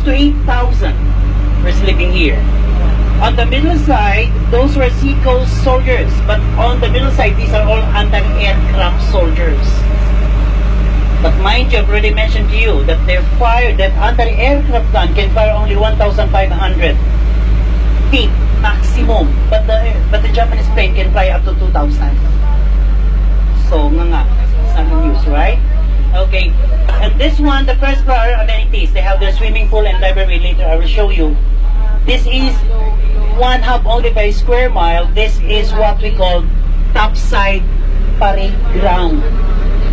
to 8,000 were sleeping here. On the middle side, those were seacoast soldiers, but on the middle side, these are all anti-aircraft soldiers. But mind you, I've already mentioned to you that their fire, that anti-aircraft gun can fire only 1,500 feet maximum, but the Japanese plane can fly up to 2,000. So nga, it's not news, right? Okay, and this one, the first floor are amenities. They have their swimming pool and library. Later, I will show you. This is one hub only by square mile. This is what we call topside parade ground.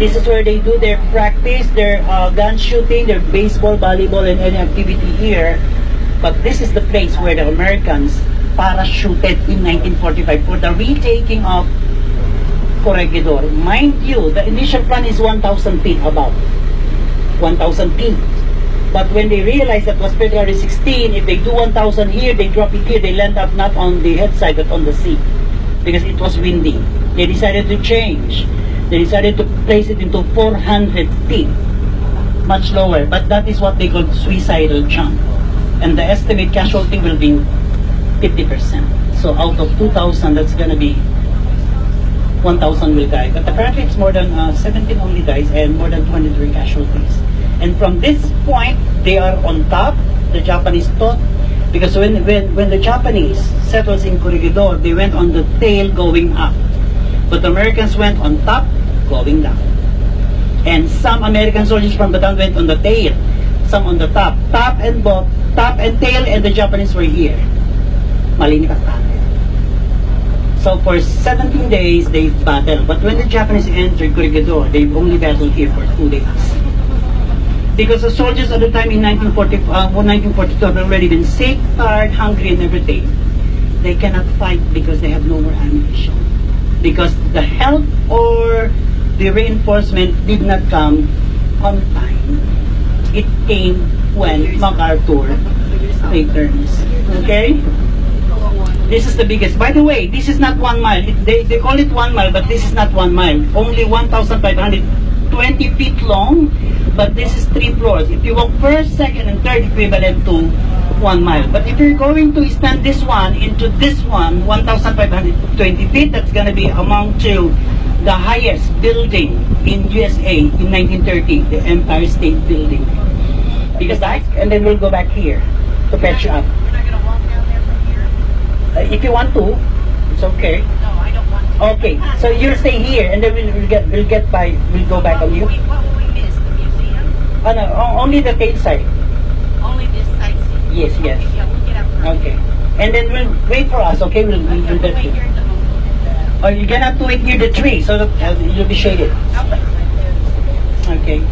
This is where they do their practice, their gun shooting, their baseball, volleyball, and any activity here. But this is the place where the Americans parachuted in 1945 for the retaking of Corregidor. Mind you, the initial plan is 1,000 feet above. 1,000 feet. But when they realized that was February 16, if they do 1,000 here, they drop it here, they land up not on the head side but on the sea. Because it was windy. They decided to change. They decided to place it into 400 feet. Much lower. But that is what they call suicidal jump. And the estimate casualty will be 50%. So out of 2,000, that's gonna be 1,000 will die. But apparently it's more than 17 only dies and more than 23 casualties. And from this point, they are on top. The Japanese thought, because when the Japanese settles in Corregidor, they went on the tail going up. But the Americans went on top, going down. And some American soldiers from the down went on the tail, some on the top. Top and tail, and the Japanese were here. Malinis at target. So for 17 days, they battled. But when the Japanese entered Corregidor, they only battled here for 2 days. Because the soldiers at the time in 1942 have already been sick, tired, hungry, and everything. They cannot fight because they have no more ammunition. Because the help or the reinforcement did not come on time. It came when MacArthur returns. Okay? This is the biggest. By the way, this is not 1 mile. They call it 1 mile, but this is not 1 mile. Only 1,520 feet long. But this is 3 floors. If you walk first, second, and third, equivalent to 1 mile. But if you're going to extend this one into this one, 1,520 feet, that's going to be among to the highest building in USA in 1930, the Empire State Building. Because that, and then we'll go back here to fetch you up. We're not going to walk down there from here? If you want to, it's okay. No, I don't want to. Okay, so you'll stay here, and then we'll go back on you. What will we miss? The museum? Oh no, only the tail side. Only this sightseeing? Yes, yes. Okay, yeah, we'll get up first. Okay. And then we'll wait for us, okay? We'll do that Wait too. here at the moment. Or you're gonna have to wait near the tree so that you'll be shaded. Okay.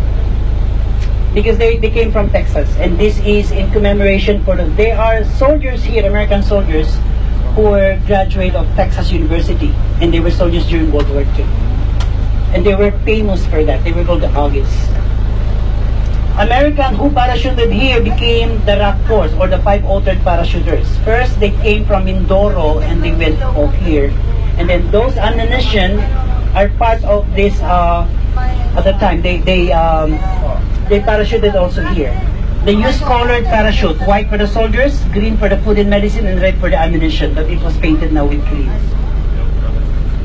Because they came from Texas, and this is in commemoration for them. They are soldiers here, American soldiers, who were graduate of Texas University, and they were soldiers during World War II. And they were famous for that. They were called the August. American who parachuted here became the Rock Force, or the 503rd parachuters. First, they came from Mindoro, and they went off here. And then those ammunition are part of this, at the time, they parachuted also here. They used colored parachute, white for the soldiers, green for the food and medicine, and red for the ammunition. But it was painted now with green.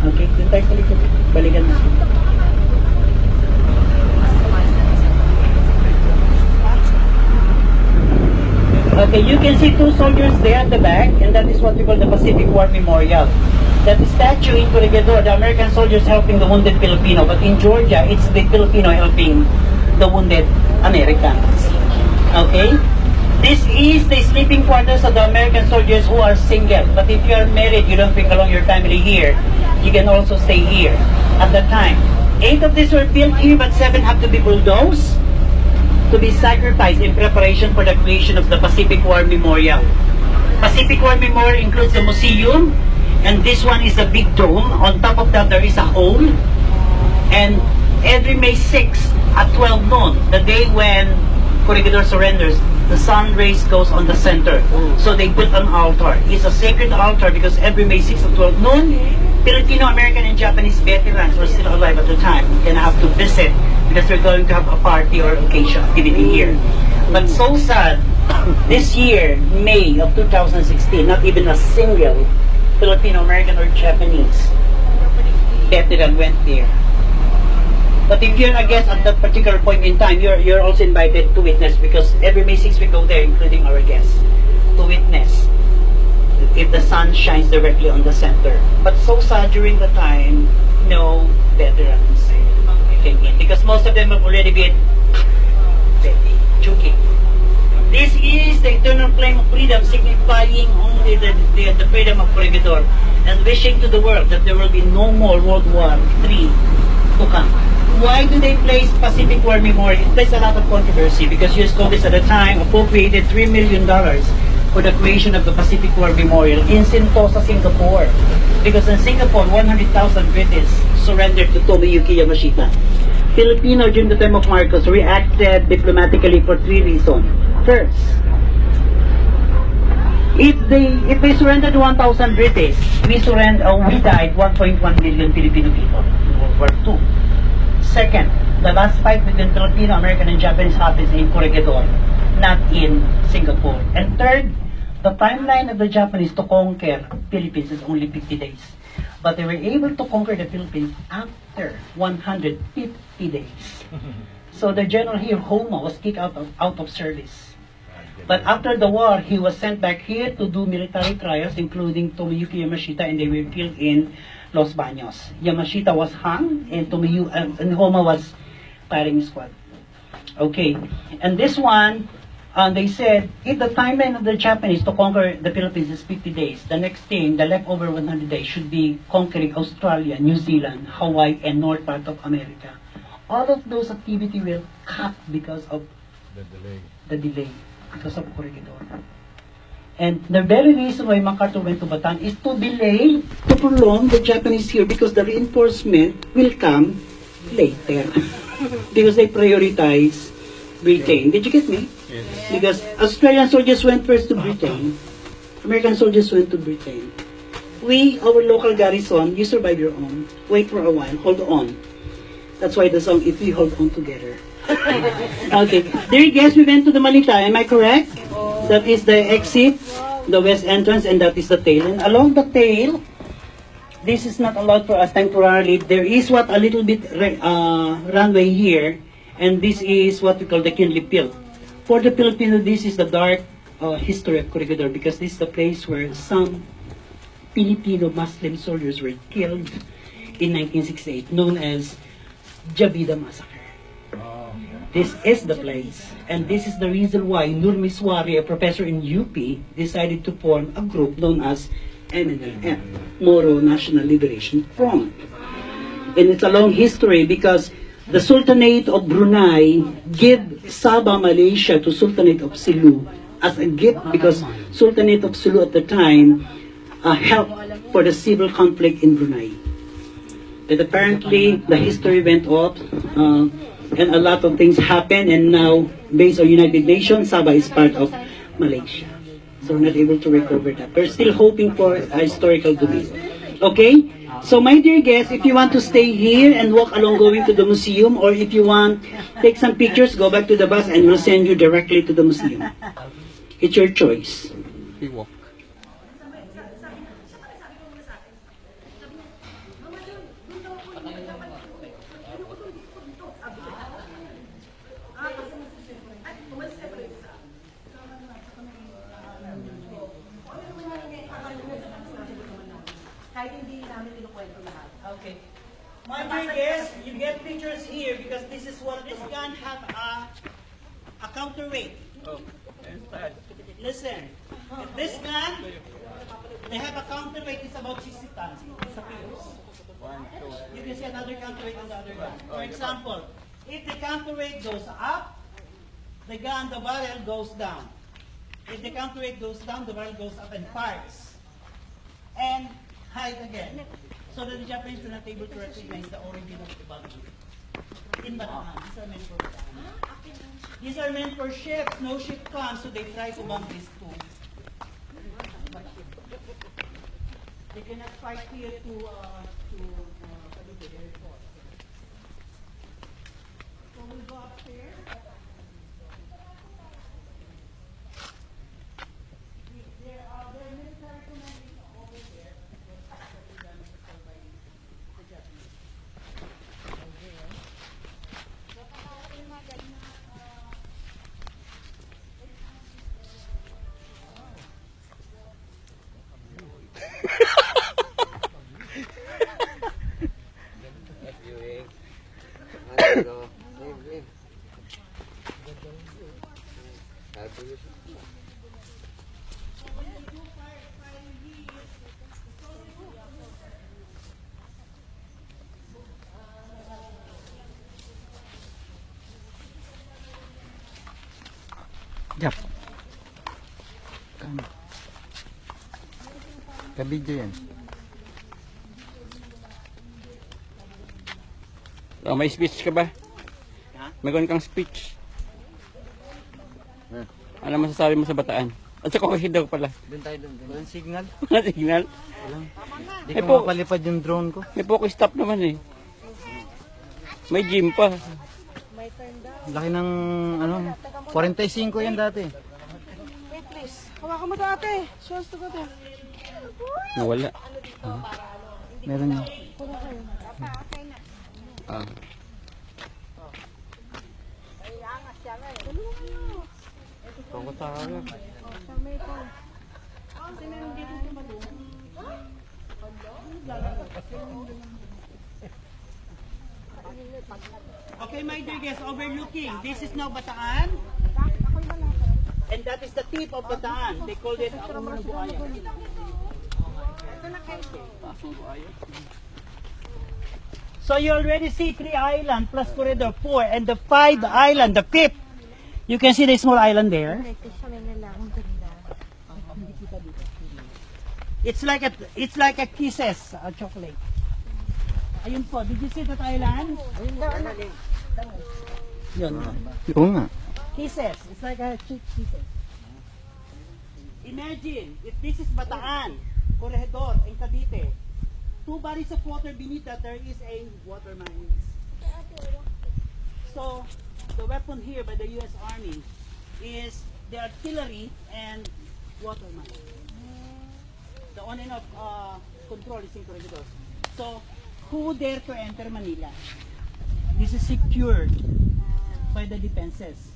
Okay, dun tayo sa likod. Balikan mo. Okay, you can see 2 soldiers there at the back, and that is what we call the Pacific War Memorial. That statue in Corregidor, the American soldiers helping the wounded Filipino, but in Georgia, it's the Filipino helping the wounded Americans. Okay? This is the sleeping quarters of the American soldiers who are single. But if you are married, you don't bring along your family here, you can also stay here at the time. 8 of these were built here, but 7 have to be bulldozed to be sacrificed in preparation for the creation of the Pacific War Memorial. Pacific War Memorial includes the museum, and this one is a big dome. On top of that, there is a hole. And every May 6 at 12 noon, the day when Corregidor surrenders, the sun rays goes on the center. So they put an altar. It's a sacred altar because every May 6 at 12 noon, Filipino, American, and Japanese veterans were still alive at the time and have to visit because we're going to have a party or occasion activity here. But so sad This year, May of 2016, not even a single Filipino, American, or Japanese veteran went there. But if you're a guest at that particular point in time, you're also invited to witness, because every May 6 we go there, including our guests, to witness if the sun shines directly on the center. But so sad, during the time, no veterans came in, because most of them have already been Chuki. This is the eternal flame of freedom, signifying only the freedom of Corregidor, and wishing to the world that there will be no more World War III to come. Why do they place Pacific War Memorial? It places a lot of controversy, because US Congress at the time appropriated $3 million for the creation of the Pacific War Memorial in Sentosa, Singapore. Because in Singapore, 100,000 British surrendered to Tomoyuki Yamashita. Filipino during the time of Marcos reacted diplomatically for 3 reasons. First, if they surrendered 1,000 British, we died 1.1 million Filipino people in World War II. Second, the last fight between Filipino, American, and Japanese happens in Corregidor, not in Singapore. And third, the timeline of the Japanese to conquer Philippines is only 50 days. But they were able to conquer the Philippines after 150 days. So the general here, Homa, was kicked out of service. But after the war, he was sent back here to do military trials, including Tomoyuki Yamashita, and they were killed in Los Baños. Yamashita was hung, and Homa was firing squad. Okay, and this one, they said, if the timeline of the Japanese to conquer the Philippines is 50 days, the next thing, the leftover 100 days, should be conquering Australia, New Zealand, Hawaii, and north part of America. All of those activities will cut because of the delay, because of Corregidor. And the very reason why MacArthur went to Bataan is to delay, to prolong the Japanese here, because the reinforcement will come later. Because they prioritize Britain. Did you get me? Yes. Because Australian soldiers went first to Britain. American soldiers went to Britain. We, our local garrison, you survive your own. Wait for a while. Hold on. That's why the song, If We Hold On Together. Okay. Dear guests, we went to the Malita. Am I correct? That is the exit, the west entrance, and that is the tail. And along the tail, this is not allowed for us temporarily. There is a little bit runway here, and this is what we call the Kinley Pill. For the Filipino, this is the dark history of Corregidor, because this is the place where some Filipino Muslim soldiers were killed in 1968, known as Jabida Massacre. This is the place, and this is the reason why Nur Miswari, a professor in UP, decided to form a group known as MNLF, Moro National Liberation Front. And it's a long history, because the Sultanate of Brunei gave Sabah, Malaysia to Sultanate of Sulu as a gift, because Sultanate of Sulu at the time helped for the civil conflict in Brunei. But apparently the history went off, and a lot of things happened, and now, based on United Nations, Sabah is part of Malaysia. So we're not able to recover that. We're still hoping for a historical domain. Okay? So my dear guests, if you want to stay here and walk along going to the museum, or if you want take some pictures, go back to the bus and we'll send you directly to the museum. It's your choice. We walk. Okay. My dear guests, you get pictures here, because this is what this gun have a counterweight. Listen, if this gun, they have a counterweight, it's about 60 tons. It's a piece. You can see another counterweight on the other gun. For example, if the counterweight goes up, the barrel goes down. If the counterweight goes down, the barrel goes up and fires. And hide again. So that the Japanese were not able to recognize the origin of the bug. In Bataan, these are meant for Bataan. These are meant for ships. No ship comes, so they try to bomb these two. They cannot fight here to Cavite Airport. So we'll go upstairs. Jap. Kabidyo yan. Oh, may speech ka ba? Ha? Meron kang speech. Ano masasabi mo sa Bataan? At sa Corregidor pala. Doon tayo doon. Walang signal. Wala signal. Walang. Hindi Eh ko po. mapalipad yung drone ko. May focus stop naman eh. May gym pa. Laki ng ano, 45 yan dati. Wait, please. Hawakan mo dati. Shows to go there. Nawala. Meron yun. Ah. Pangko tayo. Okay, my dear guests, overlooking. This is now Bataan. And that is the tip of Bataan. They call this Amunong Buaya. So you already see 3 islands plus Corregidor 4 and the 5th island, the 5th. You can see the small island there. It's like a kisses chocolate. Ayun po, did you see that island? Yun. Oo nga. Kisses. It's like a kisses. Imagine, if this is Bataan, Corregidor, and Cavite, 2 bodies of water beneath that there is a water mines. So, the weapon here by the U.S. Army is the artillery and water mines. The on and off control is in Corregidor. So, who would dare to enter Manila? This is secured by the defenses.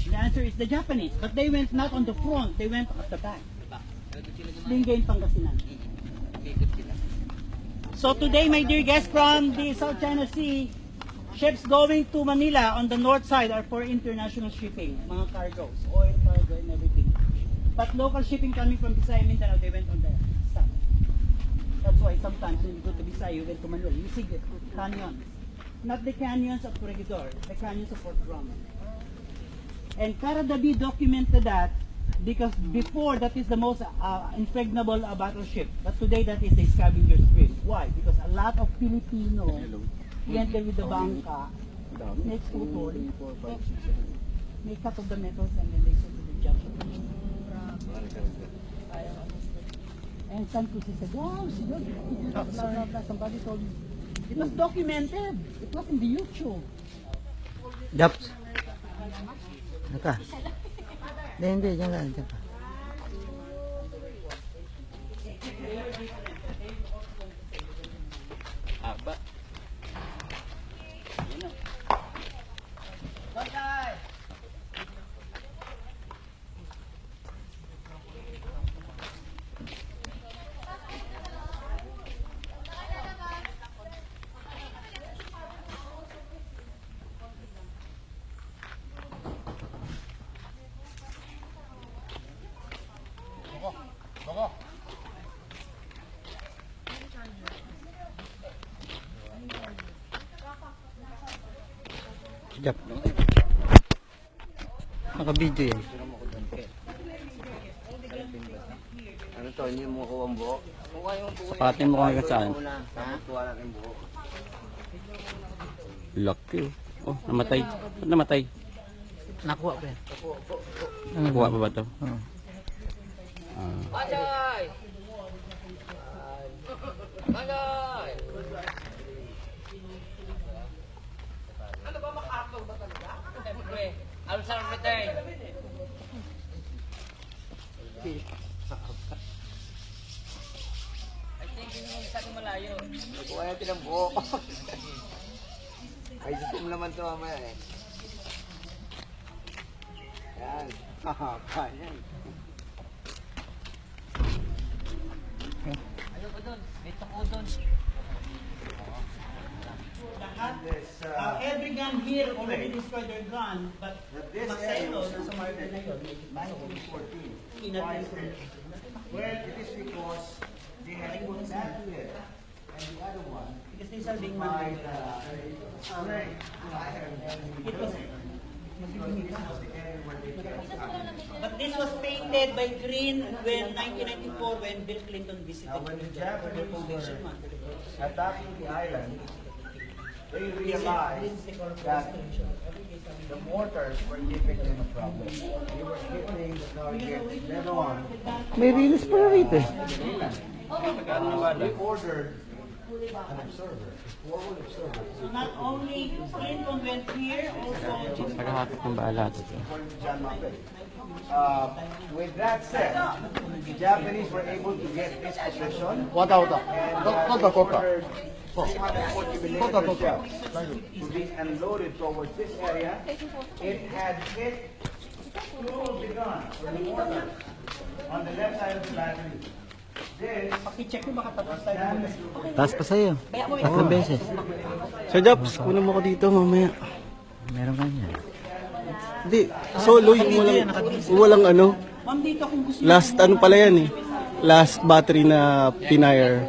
The answer is the Japanese, but they went not on the front, they went at the back. Linggayin Pangasinan. So today, my dear guests, from the South China Sea, ships going to Manila on the north side are for international shipping, mga cargoes, oil cargo and everything. But local shipping coming from Visayas, Mindanao, they went on the south. That's why sometimes when you go to Visayas, you went to Manila, you see the canyons. Not the canyons of Corregidor, the canyons of Fort Drum. And Caradabi documented that because before that is the most impregnable battleship, but today that is a scavenger ship. Why? Because a lot of Filipino went there with the bangka, make putol, make cut of the metals, and then they sent to the junction. And San Cruz said, wow, blah, blah, blah. Somebody told me. It was documented. It was in the YouTube. Japs. Naka. Hindi, dyan lang. Dyan pa. Aba. Jap. Naka-video yan. Ano to, hindi mo kuha ang buo? Sapatin mo kung hanggang saan. Ha? Kuha natin buo. Laki. Oh, namatay. Ba't namatay? Nakuha ko yan. Nakuha pa ba ito? Oo. Bagay! Bagay! Ano ba, maka-upload ba talaga? Siyempre, I'll start return. I think yun yung sa malayo. Kuha natin ang buo. Ay, susim naman ito mamaya eh. Yan. Yan. Ayun ko doon. May tuko doon. Lahat. This, Every gun here already destroyed their gun, but this Marcelo, area was nasa marker na yun, 1914. kinat-insert. Well, it is because they had put that here and the other one Because these are being by mandated. it was the area where they kept But this was painted by Green when 1994 when Bill Clinton visited Now, when the for their Japanese foundation were month. attacking the island, they realized that the mortars were giving them a problem. They were hitting the target dead on. May release pa rito eh. They ordered an observer, a forward observer, So not only Clinton went here, also Naghahatid ng bala to. according to John Muppet. With that said, the Japanese were able to get this position and they ordered 340 millimeter shells to be unloaded towards this area. It had hit two of the guns or the mortar on the left side of the battery. This i-check mo baka tapos tayo damage Taas pa sa'yo. Tatlong beses. Sir Jobs, kunin mo ko dito mamaya. Meron ka niya. Hindi, solo yung walang ano. Ma'am, dito kung gusto Last ano pala yan eh. Last battery na pinire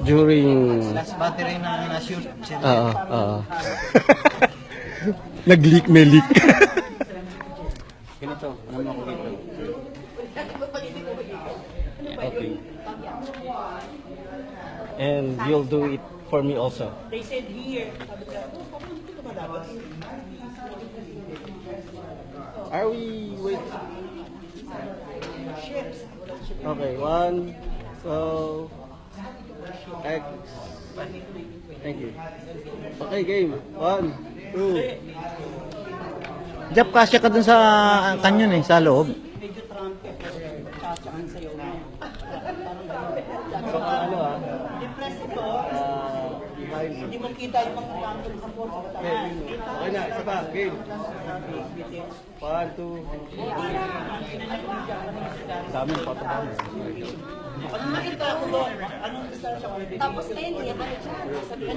during... Last battery na na-shoot. Oo. Nag-leak, may leak. Ganito, ano mo ako dito? Okay. And you'll do it for me also. they said here, sabi ko, dito ba dapat? Are we wait? Ships. Okay, one. So, X. Thank you. Okay, game. 1, 2. Jap, kasya ka dun sa kanyon eh, sa loob. Medyo trumpet. Tsatsakan sa'yo. So, ano Depress ito. Hindi mo kita yung mga kanto sa force. Okay, okay na. Isa pa. Game. 1, 2. Dami pa ito. Pag nakita ko doon, anong distansya ko? Tapos na yun, and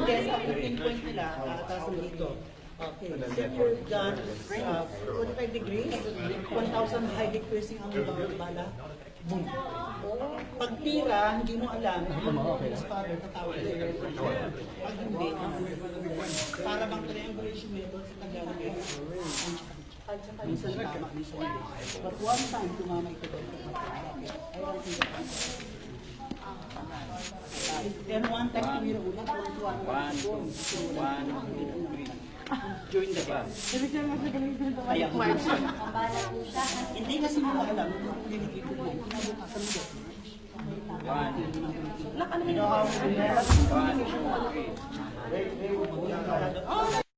then, ang pinpoint nila, taas dito. Okay, set your gun 45 degrees, 1,000 high decreasing ang bala. Boom. Pag tira, hindi mo alam, yung father, tatawag sa'yo. Pag hindi, para bang triangulation method sa Tagalog. Minsan tama, minsan hindi. But one time, tumama ito doon. Then one time, tumira ulit. During the day. Kaya hindi kasi mo alam kung pinigil mo. Kinabukasan mo. One.